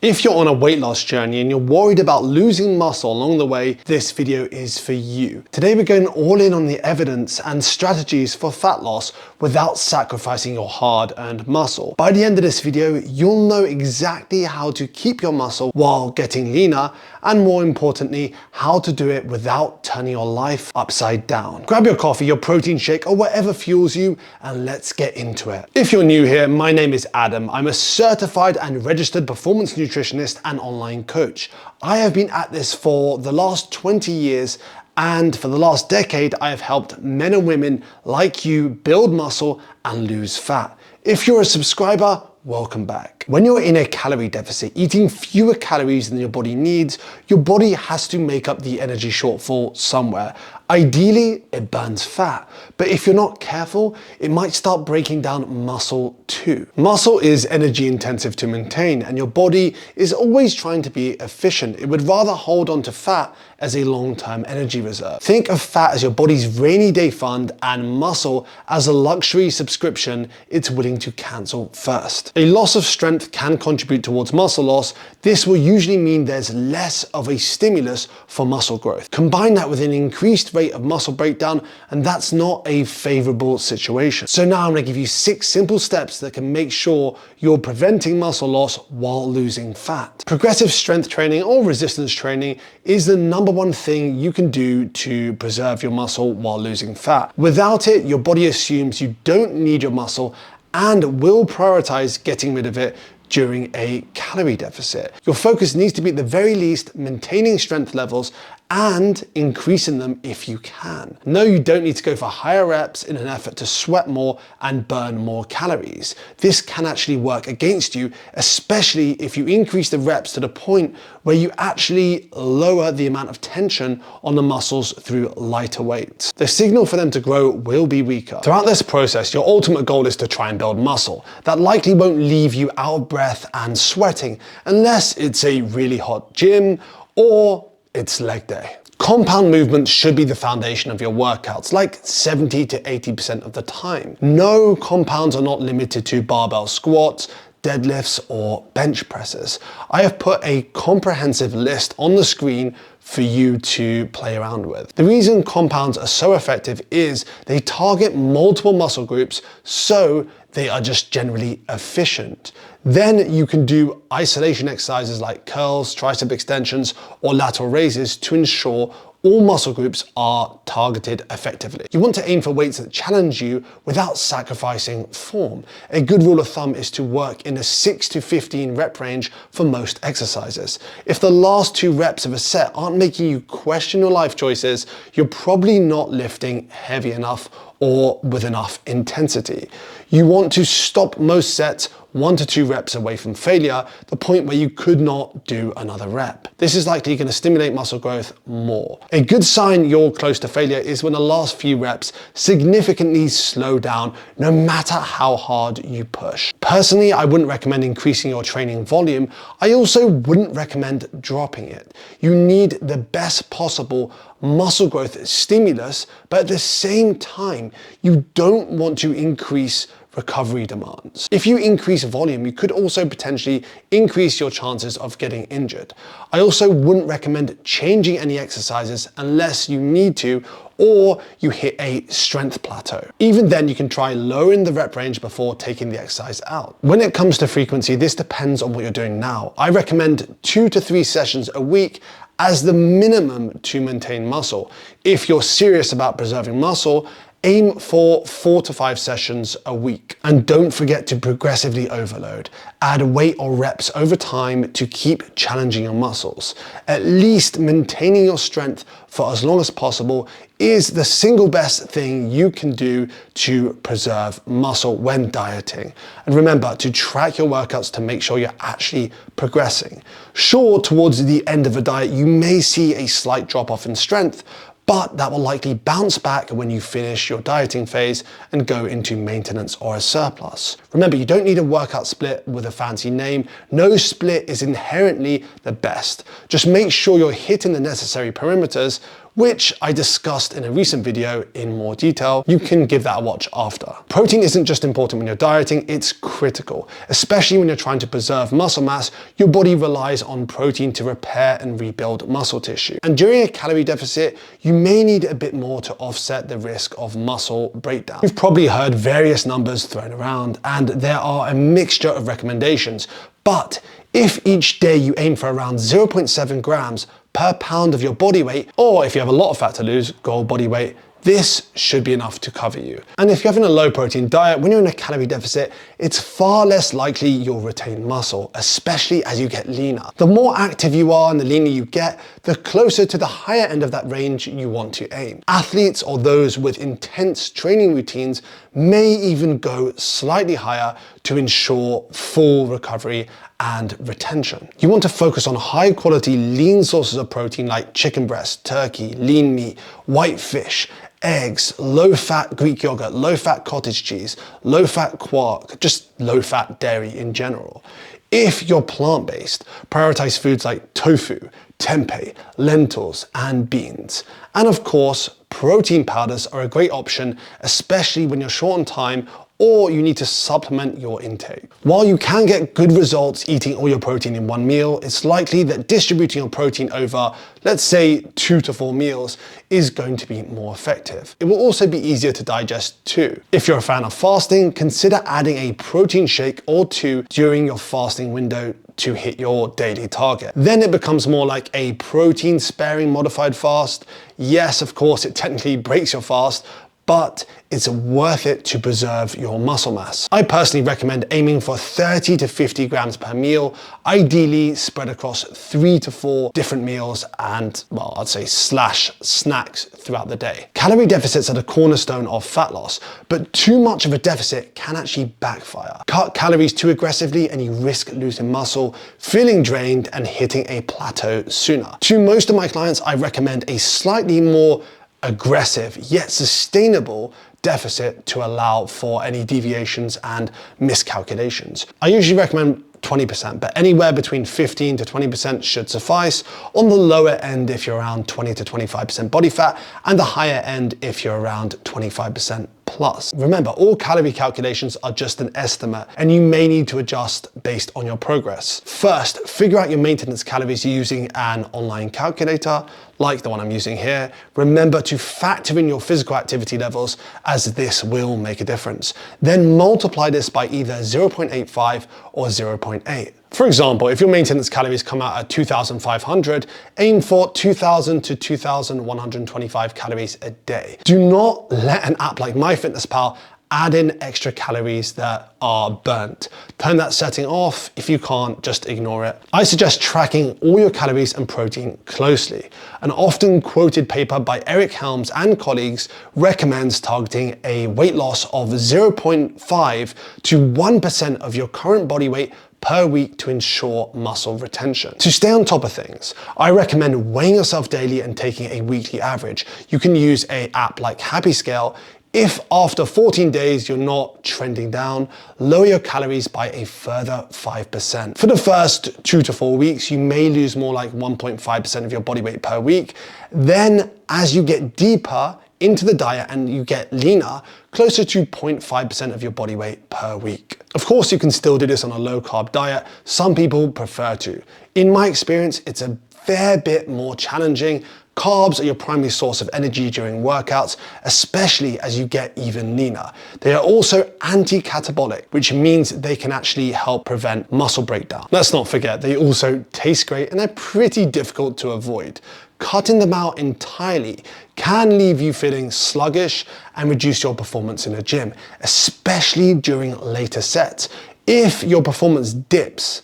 If you're on a weight loss journey and you're worried about losing muscle along the way, this video is for you. Today we're going all in on the evidence and strategies for fat loss without sacrificing your hard-earned muscle. By the end of this video, you'll know exactly how to keep your muscle while getting leaner, and more importantly, how to do it without turning your life upside down. Grab your coffee, your protein shake, or whatever fuels you, and let's get into it. If you're new here, my name is Adam. I'm a certified and registered performance nutritionist and online coach. I have been at this for the last 20 years, and for the last decade, I have helped men and women like you build muscle and lose fat. If you're a subscriber, welcome back. When you're in a calorie deficit, eating fewer calories than your body needs, your body has to make up the energy shortfall somewhere. Ideally, it burns fat, but if you're not careful, it might start breaking down muscle too. Muscle is energy intensive to maintain, and your body is always trying to be efficient. It would rather hold on to fat as a long-term energy reserve. Think of fat as your body's rainy day fund and muscle as a luxury subscription it's willing to cancel first. A loss of strength can contribute towards muscle loss. This will usually mean there's less of a stimulus for muscle growth. Combine that with an increased rate of muscle breakdown, and that's not a favorable situation. So now I'm going to give you 6 simple steps that can make sure you're preventing muscle loss while losing fat. Progressive strength training or resistance training is the number one thing you can do to preserve your muscle while losing fat. Without it, your body assumes you don't need your muscle and will prioritize getting rid of it during a calorie deficit. Your focus needs to be at the very least maintaining strength levels and increasing them if you can. No, you don't need to go for higher reps in an effort to sweat more and burn more calories. This can actually work against you, especially if you increase the reps to the point where you actually lower the amount of tension on the muscles through lighter weights. The signal for them to grow will be weaker. Throughout this process, your ultimate goal is to try and build muscle. That likely won't leave you out of breath and sweating unless it's a really hot gym or it's leg day. Compound movements should be the foundation of your workouts, like 70 to 80% of the time. No, compounds are not limited to barbell squats, deadlifts, or bench presses. I have put a comprehensive list on the screen for you to play around with. The reason compounds are so effective is they target multiple muscle groups, so they are just generally efficient. Then you can do isolation exercises like curls, tricep extensions, or lateral raises to ensure all muscle groups are targeted effectively. You want to aim for weights that challenge you without sacrificing form. A good rule of thumb is to work in a 6 to 15 rep range for most exercises. If the last 2 reps of a set aren't making you question your life choices, you're probably not lifting heavy enough or with enough intensity. You want to stop most sets 1 to 2 reps away from failure, the point where you could not do another rep. This is likely going to stimulate muscle growth more. A good sign you're close to failure is when the last few reps significantly slow down, no matter how hard you push. Personally, I wouldn't recommend increasing your training volume. I also wouldn't recommend dropping it. You need the best possible muscle growth stimulus, but at the same time, you don't want to increase recovery demands. If you increase volume, you could also potentially increase your chances of getting injured. I also wouldn't recommend changing any exercises unless you need to, or you hit a strength plateau. Even then, you can try lowering the rep range before taking the exercise out. When it comes to frequency, this depends on what you're doing now. I recommend 2 to 3 sessions a week as the minimum to maintain muscle. If you're serious about preserving muscle, aim for 4 to 5 sessions a week. And don't forget to progressively overload. Add weight or reps over time to keep challenging your muscles. At least maintaining your strength for as long as possible is the single best thing you can do to preserve muscle when dieting. And remember to track your workouts to make sure you're actually progressing. Sure, towards the end of a diet, you may see a slight drop off in strength, but that will likely bounce back when you finish your dieting phase and go into maintenance or a surplus. Remember, you don't need a workout split with a fancy name. No split is inherently the best. Just make sure you're hitting the necessary parameters which I discussed in a recent video in more detail. You can give that a watch after. Protein isn't just important when you're dieting, it's critical. Especially when you're trying to preserve muscle mass, your body relies on protein to repair and rebuild muscle tissue. And during a calorie deficit, you may need a bit more to offset the risk of muscle breakdown. You've probably heard various numbers thrown around, and there are a mixture of recommendations. But if each day you aim for around 0.7 grams per pound of your body weight, or if you have a lot of fat to lose, goal body weight, this should be enough to cover you. And if you're having a low protein diet, when you're in a calorie deficit, it's far less likely you'll retain muscle, especially as you get leaner. The more active you are and the leaner you get, the closer to the higher end of that range you want to aim. Athletes or those with intense training routines may even go slightly higher to ensure full recovery and retention. You want to focus on high quality lean sources of protein like chicken breast, turkey, lean meat, white fish, eggs, low-fat Greek yogurt, low-fat cottage cheese, low-fat quark, just low-fat dairy in general. If you're plant-based, prioritize foods like tofu, tempeh, lentils, and beans. And of course, protein powders are a great option, especially when you're short on time or you need to supplement your intake. While you can get good results eating all your protein in one meal, it's likely that distributing your protein over, let's say, 2 to 4 meals is going to be more effective. It will also be easier to digest too. If you're a fan of fasting, consider adding a protein shake or two during your fasting window to hit your daily target. Then it becomes more like a protein sparing modified fast. Yes, of course, it technically breaks your fast, but it's worth it to preserve your muscle mass. I personally recommend aiming for 30 to 50 grams per meal, ideally spread across 3 to 4 different meals and, well, I'd say snacks throughout the day. Calorie deficits are the cornerstone of fat loss, but too much of a deficit can actually backfire. Cut calories too aggressively and you risk losing muscle, feeling drained and hitting a plateau sooner. To most of my clients, I recommend a slightly more aggressive yet sustainable deficit to allow for any deviations and miscalculations. I usually recommend 20%, but anywhere between 15 to 20% should suffice. On the lower end if you're around 20 to 25% body fat, and the higher end if you're around 25% plus. Remember, all calorie calculations are just an estimate and you may need to adjust based on your progress. First, figure out your maintenance calories using an online calculator like the one I'm using here. Remember to factor in your physical activity levels as this will make a difference. Then multiply this by either 0.85 or 0.8. For example, if your maintenance calories come out at 2,500, aim for 2,000 to 2,125 calories a day. Do not let an app like MyFitnessPal add in extra calories that are burnt. Turn that setting off. If you can't, just ignore it. I suggest tracking all your calories and protein closely. An often quoted paper by Eric Helms and colleagues recommends targeting a weight loss of 0.5 to 1% of your current body weight per week to ensure muscle retention. To stay on top of things, I recommend weighing yourself daily and taking a weekly average. You can use an app like Happy Scale. If after 14 days you're not trending down, lower your calories by a further 5%. For the first 2 to 4 weeks, you may lose more like 1.5% of your body weight per week. Then as you get deeper into the diet and you get leaner, closer to 0.5% of your body weight per week. Of course, you can still do this on a low carb diet. Some people prefer to. In my experience, it's a fair bit more challenging. Carbs are your primary source of energy during workouts, especially as you get even leaner. They are also anti-catabolic, which means they can actually help prevent muscle breakdown. Let's not forget, they also taste great and they're pretty difficult to avoid. Cutting them out entirely can leave you feeling sluggish and reduce your performance in the gym, especially during later sets. If your performance dips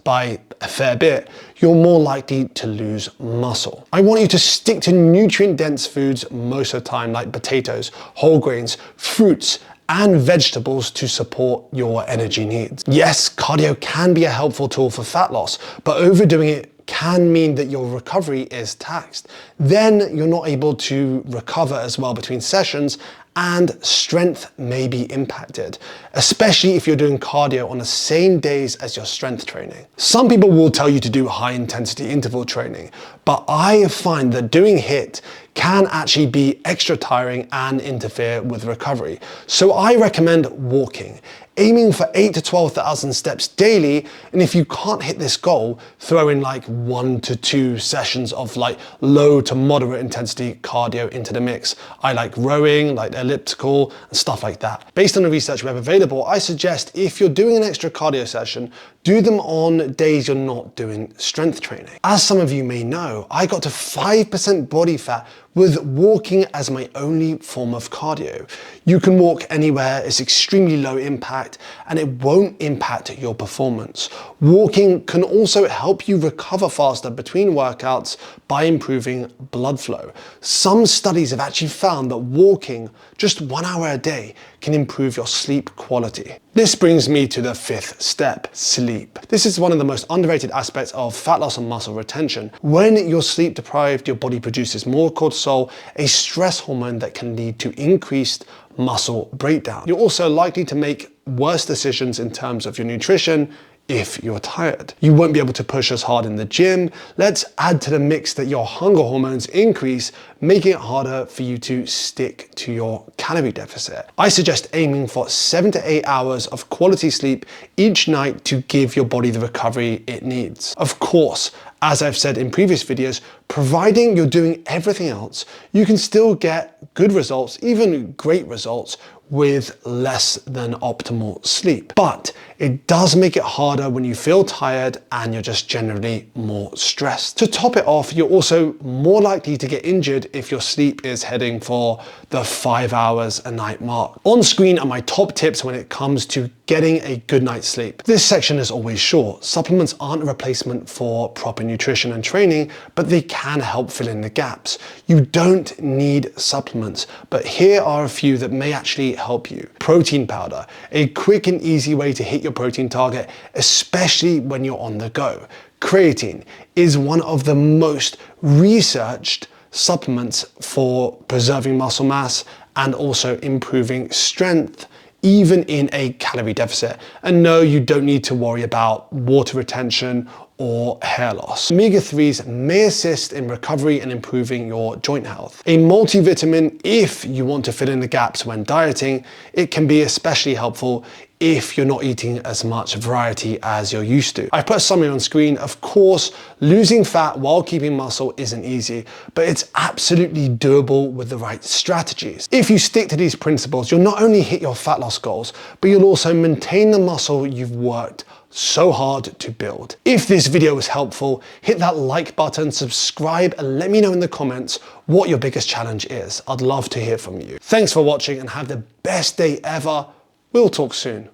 by a fair bit, you're more likely to lose muscle. I want you to stick to nutrient-dense foods most of the time, like potatoes, whole grains, fruits, and vegetables to support your energy needs. Yes, cardio can be a helpful tool for fat loss, but overdoing it can mean that your recovery is taxed. Then you're not able to recover as well between sessions and strength may be impacted, especially if you're doing cardio on the same days as your strength training. Some people will tell you to do high intensity interval training, but I find that doing HIIT can actually be extra tiring and interfere with recovery. So I recommend walking, aiming for 8 to 12,000 steps daily. And if you can't hit this goal, throw in like 1 to 2 sessions of like low to moderate intensity cardio into the mix. I like rowing, like elliptical and stuff like that. Based on the research we have available, I suggest if you're doing an extra cardio session, do them on days you're not doing strength training. As some of you may know, I got to 5% body fat with walking as my only form of cardio. You can walk anywhere, it's extremely low impact, and it won't impact your performance. Walking can also help you recover faster between workouts by improving blood flow. Some studies have actually found that walking just 1 hour a day can improve your sleep quality. This brings me to the 5th step, sleep. This is one of the most underrated aspects of fat loss and muscle retention. When you're sleep deprived, your body produces more cortisol, a stress hormone that can lead to increased muscle breakdown. You're also likely to make worse decisions in terms of your nutrition if you're tired. You won't be able to push as hard in the gym. Let's add to the mix that your hunger hormones increase, making it harder for you to stick to your calorie deficit. I suggest aiming for 7 to 8 hours of quality sleep each night to give your body the recovery it needs. Of course, as I've said in previous videos, providing you're doing everything else, you can still get good results, even great results, with less than optimal sleep. But it does make it harder when you feel tired and you're just generally more stressed. To top it off, you're also more likely to get injured if your sleep is heading for the 5 hours a night mark. On screen are my top tips when it comes to getting a good night's sleep. This section is always short. Supplements aren't a replacement for proper nutrition and training, but they can help fill in the gaps. You don't need supplements, but here are a few that may actually help you. Protein powder, a quick and easy way to hit your protein target, especially when you're on the go. Creatine is one of the most researched supplements for preserving muscle mass and also improving strength, even in a calorie deficit. And no, you don't need to worry about water retention or hair loss. Omega-3s may assist in recovery and improving your joint health. A multivitamin, if you want to fill in the gaps when dieting, it can be especially helpful if you're not eating as much variety as you're used to. I've put a summary on screen. Of course, losing fat while keeping muscle isn't easy, but it's absolutely doable with the right strategies. If you stick to these principles, you'll not only hit your fat loss goals, but you'll also maintain the muscle you've worked so hard to build. If this video was helpful, hit that like button, subscribe, and let me know in the comments what your biggest challenge is. I'd love to hear from you. Thanks for watching and have the best day ever. We'll talk soon.